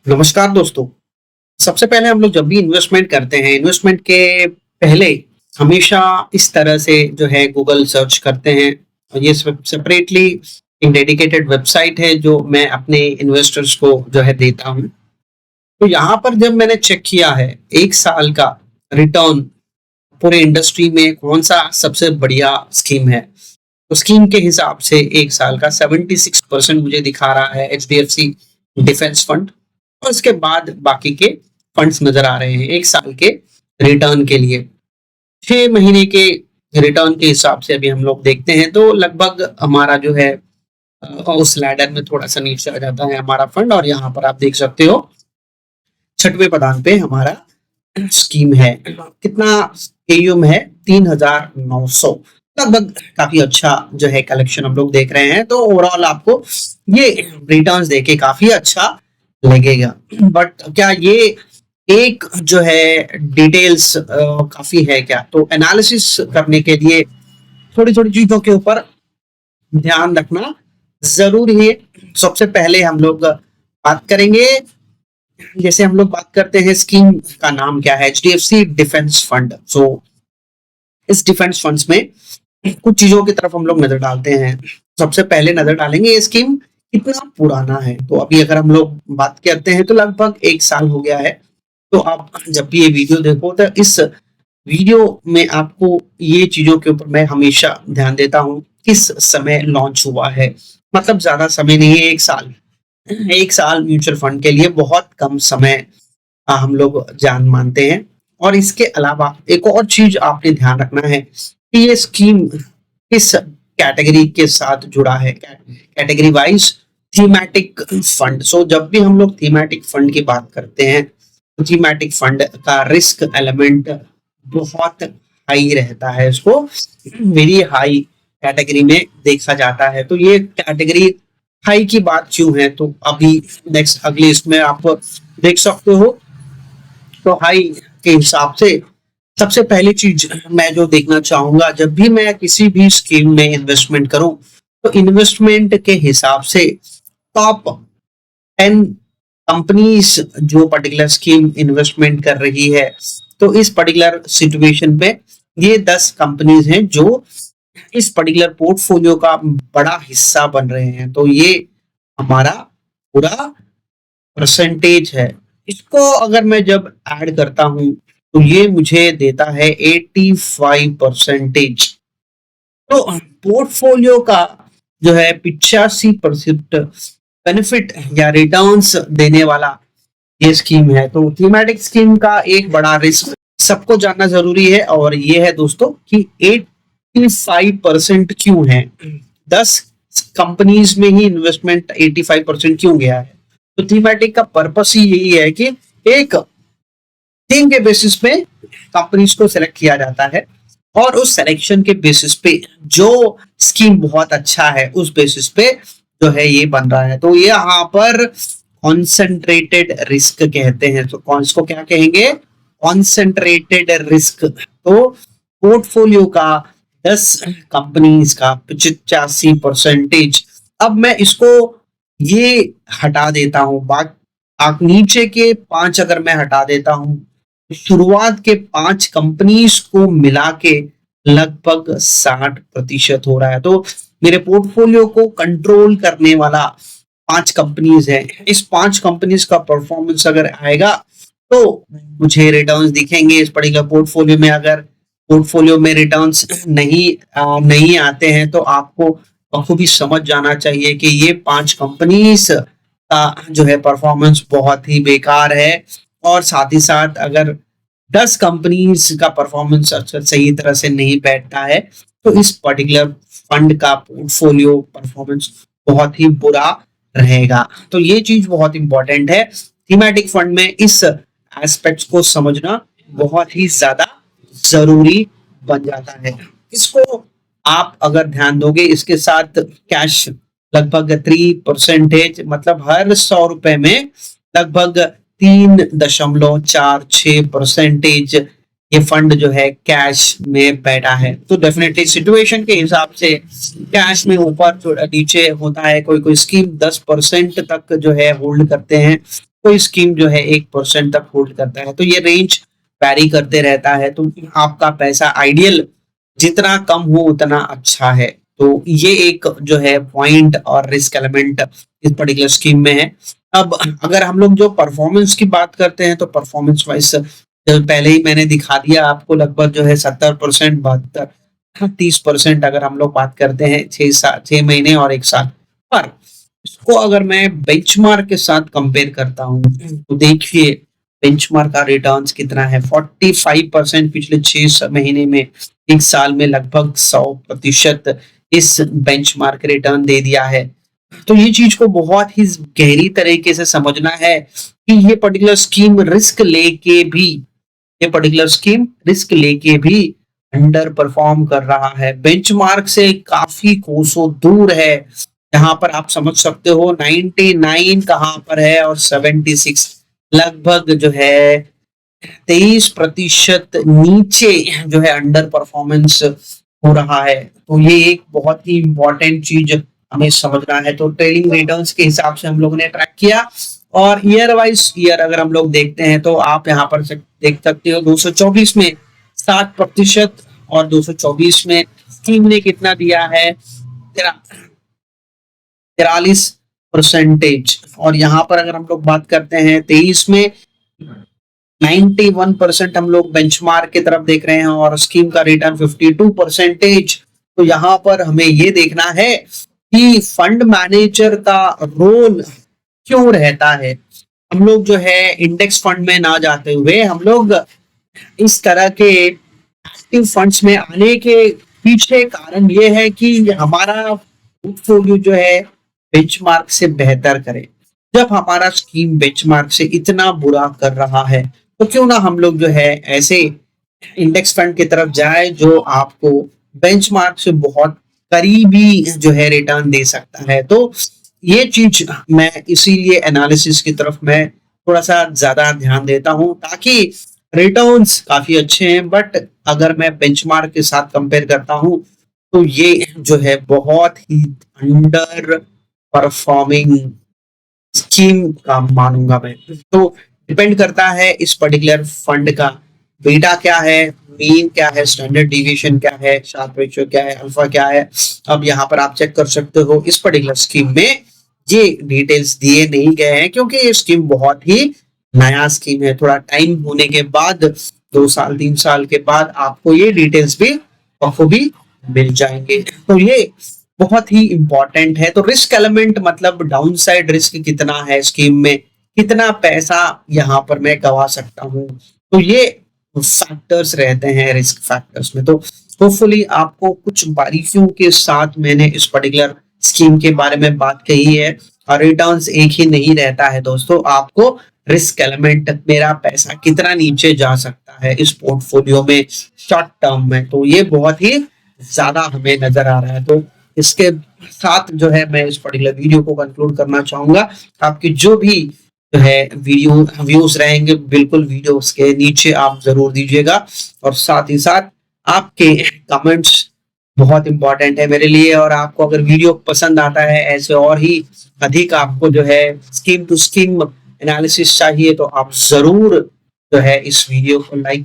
नमस्कार दोस्तों। सबसे पहले हम लोग जब भी इन्वेस्टमेंट करते हैं, इन्वेस्टमेंट के पहले हमेशा इस तरह से जो है गूगल सर्च करते हैं और ये सेपरेटली एक डेडिकेटेड वेबसाइट है जो मैं अपने इन्वेस्टर्स को जो है देता हूँ। तो यहाँ पर जब मैंने चेक किया है 1 साल का रिटर्न पूरे इंडस्ट्री में कौन-सा सबसे बढ़िया स्कीम है, तो स्कीम के हिसाब से 1 साल का 76% मुझे दिखा रहा है एचडीएफसी डिफेंस फंड। और उसके बाद बाकी के फंड्स नजर आ रहे हैं 1 साल के रिटर्न के लिए। 6 महीने के रिटर्न के हिसाब से अभी हम लोग देखते हैं तो लगभग हमारा जो है उस लैडर में थोड़ा-सा नीचे आ जाता है हमारा फंड और यहाँ पर आप देख सकते हो 6वें पदान पे हमारा स्कीम है। कितना एयूएम है? 3,900 लगभग। काफी अच्छा जो है कलेक्शन हम लोग देख रहे हैं, तो ओवरऑल आपको ये रिटर्न्स देके काफी अच्छा लगेगा। बट क्या ये एक जो है डिटेल्स काफी है क्या? तो एनालिसिस करने के लिए थोड़ी-थोड़ी चीजों के ऊपर ध्यान रखना जरूरी है। सबसे पहले हम लोग बात करेंगे, जैसे हम लोग बात करते हैं स्कीम का नाम क्या है? HDFC defence fund. सो इस डिफेंस फंड्स में कुछ चीजों की तरफ हम लोग नजर डालते हैं। सबसे पहले नजर डालेंगे ये स्कीम कितना पुराना है। तो अभी अगर हम लोग बात करते हैं तो लगभग 1 साल हो गया है। तो आप जब भी ये वीडियो देखो तो इस वीडियो में आपको ये चीजों के ऊपर मैं हमेशा ध्यान देता हूँ किस समय लॉन्च हुआ है। मतलब ज्यादा समय नहीं है, 1 साल। 1 साल म्यूचुअल फंड के लिए बहुत कम समय हम लोग जान मानते हैं। और इसके अलावा एक और चीज आपने ध्यान रखना है कि ये स्कीम किस कैटेगरी के साथ जुड़ा है। Category wise thematic fund. So जब भी हम लोग थीमेटिक फंड की बात करते हैं तो थीमेटिक फंड का रिस्क एलिमेंट बहुत हाई रहता है, इसको वेरी हाई कैटेगरी में देखा जाता है। तो ये कैटेगरी हाई की बात क्यों है? तो अभी नेक्स्ट अगली इसमें आप देख सकते हो। तो हाई के हिसाब से सबसे पहली चीज मैं जो देखना चाहूंगा जब भी मैं किसी भी स्कीम में इन्वेस्टमेंट करूं, तो इन्वेस्टमेंट के हिसाब से टॉप 10 कंपनीज जो पर्टिकुलर स्कीम इन्वेस्टमेंट कर रही है, तो इस पर्टिकुलर सिचुएशन पे ये 10 कंपनीज हैं जो इस पर्टिकुलर पोर्टफोलियो का बड़ा हिस्सा बन रहे हैं। तो ये हमारा पूरा परसेंटेज है। इसको अगर मैं जब ऐड करता हूं तो ये मुझे देता है 85 परसेंटेज। तो पोर्टफोलियो का जो है 85% बेनिफिट या रिटर्न्स देने वाला ये स्कीम है। तो थीमेटिक स्कीम का एक बड़ा रिस्क सबको जानना जरूरी है और ये है दोस्तों कि 85% क्यों है? 10 कंपनीज में ही इन्वेस्टमेंट 85% क्यों गया है? तो थीमेटिक का पर्पस ही यही है कि एक थीम के बेसिस पे कंपनीज को सिलेक्ट किया जाता है और उस सिलेक्शन के बेसिस पे जो स्कीम बहुत अच्छा है उस बेसिस पे जो है ये बन रहा है। तो ये यहाँ पर कॉन्सेंट्रेटेड रिस्क कहते हैं। तो कौन इसको क्या कहेंगे? Concentrated risk. तो पोर्टफोलियो का 10 कंपनीज का 85%। अब मैं इसको ये हटा देता हूं, बात आप नीचे के 5 अगर मैं हटा देता हूं, शुरुआत के 5 कंपनीज को मिला के लगभग 60% हो रहा है। तो मेरे पोर्टफोलियो को कंट्रोल करने वाला 5 कंपनीज है। इस 5 कंपनीज का परफॉर्मेंस अगर आएगा तो मुझे रिटर्न्स दिखेंगे इस पर्टिकुलर पोर्टफोलियो में। अगर पोर्टफोलियो में रिटर्न्स नहीं आते हैं तो आपको बखूबी समझ जाना चाहिए कि ये 5 कंपनीज का जो है परफॉर्मेंस बहुत ही बेकार है। और साथ ही साथ अगर 10 कंपनीज का परफॉर्मेंस सही तरह से नहीं बैठता है तो इस पर्टिकुलर फंड का पोर्टफोलियो परफॉर्मेंस बहुत ही बुरा रहेगा। तो ये चीज बहुत इंपॉर्टेंट है। थीमेटिक फंड में इस एस्पेक्ट्स को समझना बहुत ही ज्यादा जरूरी बन जाता है। इसको आप अगर ध्यान दोगे, इसके साथ कैश लगभग 3% मतलब हर 100 रुपए में लगभग 3.46% ये फंड जो है कैश में बैठा है। तो डेफिनेटली सिचुएशन के हिसाब से कैश में ऊपर नीचे होता है। कोई कोई स्कीम 10% तक जो है होल्ड करते हैं, कोई स्कीम जो है 1% तक होल्ड करता है। तो ये रेंज वैरी करते रहता है, तो आपका पैसा आइडियल जितना कम हो उतना अच्छा है। तो ये एक जो है पॉइंट और रिस्क एलिमेंट इस पर्टिकुलर स्कीम में है। अब अगर हम लोग जो परफॉर्मेंस की बात करते हैं, तो परफॉर्मेंस वाइज पहले ही मैंने दिखा दिया आपको, लगभग जो है 70%, 72, 30% अगर हम लोग बात करते हैं 6 महीने और 1 साल पर। इसको अगर मैं बेंचमार्क के साथ कंपेयर करता हूँ, तो देखिए बेंचमार्क का रिटर्न्स कितना है, 45% पिछले 6 महीने में, 1 साल में लगभग 100% इस बेंचमार्क रिटर्न दे दिया है। तो ये चीज को बहुत ही गहरी तरीके से समझना है कि ये पर्टिकुलर स्कीम रिस्क लेके भी अंडर परफॉर्म कर रहा है, बेंचमार्क से काफी कोसों दूर है। यहाँ पर आप समझ सकते हो 99 कहाँ पर है और 76 लगभग जो है 23% नीचे जो है अंडर परफॉर्मेंस हो रहा है। तो ये एक बहुत ही इंपॉर्टेंट चीज हमें समझना है। तो ट्रेलिंग रिटर्न्स के हिसाब से हम लोगों ने ट्रैक किया, और ईयर वाइज ईयर अगर हम लोग देखते हैं, तो आप यहाँ पर देख सकते हो 224 में 7%, और 224 में स्कीम ने कितना दिया है, 43%। और यहाँ पर अगर हम लोग बात करते हैं 23 में 91% हम लोग बेंचमार्क की तरफ देख रहे हैं, और स्कीम का रिटर्न 52%। तो यहाँ पर हमें ये देखना है कि फंड मैनेजर का रोल क्यों रहता है। हम लोग जो है इंडेक्स फंड में ना जाते हुए हम लोग इस तरह के एक्टिव फंड्स में आने के पीछे कारण ये है कि हमारा पोर्टफोलियो जो है बेंचमार्क से बेहतर करे। जब हमारा स्कीम बेंचमार्क से इतना बुरा कर रहा है, तो क्यों ना हम लोग जो है ऐसे इंडेक्स फंड की तरफ जाए जो आपको बेंचमार्क से बहुत करीबी जो है रिटर्न दे सकता है। तो ये चीज मैं इसीलिए एनालिसिस की तरफ मैं थोड़ा सा ज्यादा ध्यान देता हूं, ताकि रिटर्न्स काफी अच्छे हैं, बट अगर मैं बेंचमार्क के साथ कंपेयर करता हूं, तो ये जो है बहुत ही अंडर परफॉर्मिंग स्कीम का मानूंगा मैं। तो डिपेंड करता है इस पर्टिकुलर फंड का बीटा क्या है, मीन क्या है, स्टैंडर्ड डिविएशन क्या है, शार्प रेशियो क्या है, अल्फा क्या है। अब यहाँ पर आप चेक कर सकते हो इस पर्टिकुलर स्कीम में ये डिटेल्स दिए नहीं गए हैं, क्योंकि ये स्कीम बहुत ही नया स्कीम है। थोड़ा टाइम होने के बाद, 2 साल 3 साल के बाद आपको ये डिटेल्स भी बखूबी मिल जाएंगे। तो ये बहुत ही इंपॉर्टेंट है। तो रिस्क एलिमेंट मतलब डाउन साइड रिस्क कितना है स्कीम में, कितना पैसा यहाँ पर मैं गवा सकता हूँ, तो ये फैक्टर्स रहते हैं रिस्क फैक्टर्स में। तो होपफुली आपको कुछ बारीकियों के साथ मैंने इस पर्टिकुलर स्कीम के बारे में बात कही है। और रिटर्न्स एक ही नहीं रहता है दोस्तों, आपको रिस्क एलिमेंट, मेरा पैसा कितना नीचे जा सकता है इस पोर्टफोलियो में शॉर्ट टर्म में, तो ये बहुत ही ज्यादा हमें नजर आ रहा है। तो इसके साथ जो है मैं इस पर्टिकुलर वीडियो को कंक्लूड करना चाहूंगा। आपकी जो भी जो है वीडियो व्यूज रहेंगे, बिल्कुल वीडियोस के नीचे आप जरूर दीजिएगा, और साथ ही साथ आपके कमेंट्स बहुत इंपॉर्टेंट है मेरे लिए। और आपको अगर वीडियो पसंद आता है, ऐसे और ही अधिक आपको जो है स्कीम टू स्कीम एनालिसिस चाहिए, तो आप जरूर जो है इस वीडियो को लाइक